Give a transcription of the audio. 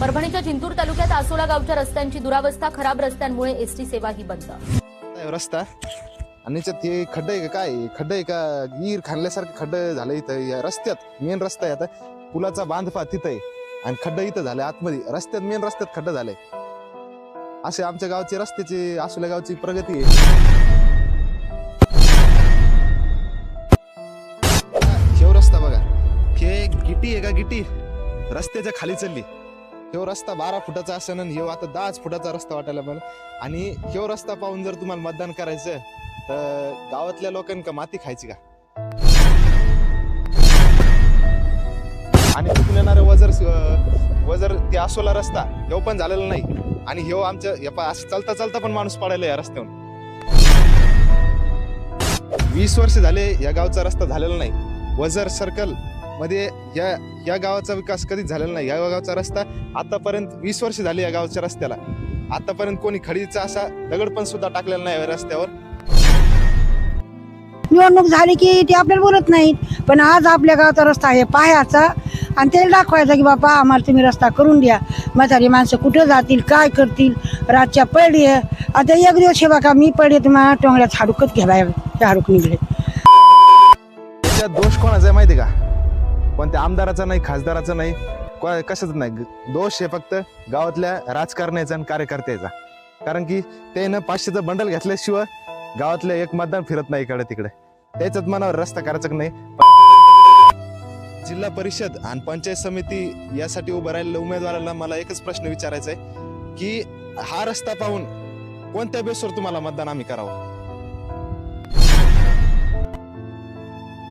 परभणीच्या जिंतूर तालुक्यात आसोला गावच्या रस्त्यांची दुरावस्था, खराब रस्त्यांमुळे एसटी सेवा ही बंद. रस्ता आणि ते खड्डे आहे का काय, खड्डे आहे का गिर खाल्ल्यासारखे खड्डे झाले इथं या रस्त्यात. मेन रस्ता आहे आता पुलाचा बांध पा तिथं आहे आणि खड्डे इथं झाले आतमध्ये रस्त्यात, मेन रस्त्यात खड्डे झाले. असे आमच्या गावचे रस्त्याची, आसोला गावची प्रगती आहे. शेव रस्ता बघा, हे गिटी आहे का गिटी रस्त्याच्या खाली चालली. ह्यो रस्ता 12 फुटाचा असेल आणि ह्यो आता 10 फुटाचा रस्ता वाटायला मला. आणि ह्यो रस्ता पाहून जर तुम्हाला मतदान करायचं तर गावातल्या लोकांना माती खायची का? आणि तिथून येणारे वजर ते आसोला रस्ता ह्यो पण झालेला नाही. आणि ह्यो आमच्या असं चालता चालता पण माणूस पडायला या रस्त्यावर. 20 वर्ष झाले या गावचा रस्ता झालेला नाही. वजर सर्कल मध्ये या गावाचा विकास कधीच झालेला नाही. या गावचा रस्ता आतापर्यंत 20 वर्ष झाली या गावच्या रस्त्याला. आतापर्यंत कोणी खडीचा असा दगड पण सुद्धा टाकलेला नाही रस्त्यावर. निवडणूक झाली की ते आपल्याला बोलत नाहीत, पण आज आपल्या गावचा रस्ता आहे पाहायचा आणि त्याला दाखवायचा की बाबा आम्हाला तुम्ही रस्ता करून द्या. म्हातारी माणसं कुठं जातील, काय करतील, रातच्या पडली आता एक दिवस हे बघा मी पडले तुम्हाला टोंगड्यात हाडूकच घ्यायला ते हाडूक निघले. त्याच्यात दोष कोणाचा आहे माहिती का? कोणत्या आमदाराचा नाही, खासदाराचा नाही, कशाच नाही. दोष हे फक्त गावातल्या राजकारण्याचा आणि कार्यकर्त्याचा. कारण की त्यानं 500चं बंडल घेतल्याशिवाय गावातल्या एक मतदान फिरत नाही इकडे तिकडे. त्याच्यात मनावर रस्ता करायचा नाही. जिल्हा परिषद आणि पंचायत समिती यासाठी उभं राहिलेल्या उमेदवाराला मला एकच प्रश्न विचारायचा आहे की हा रस्ता पाहून कोणत्या बेसवर तुम्हाला मतदान आम्ही करावं?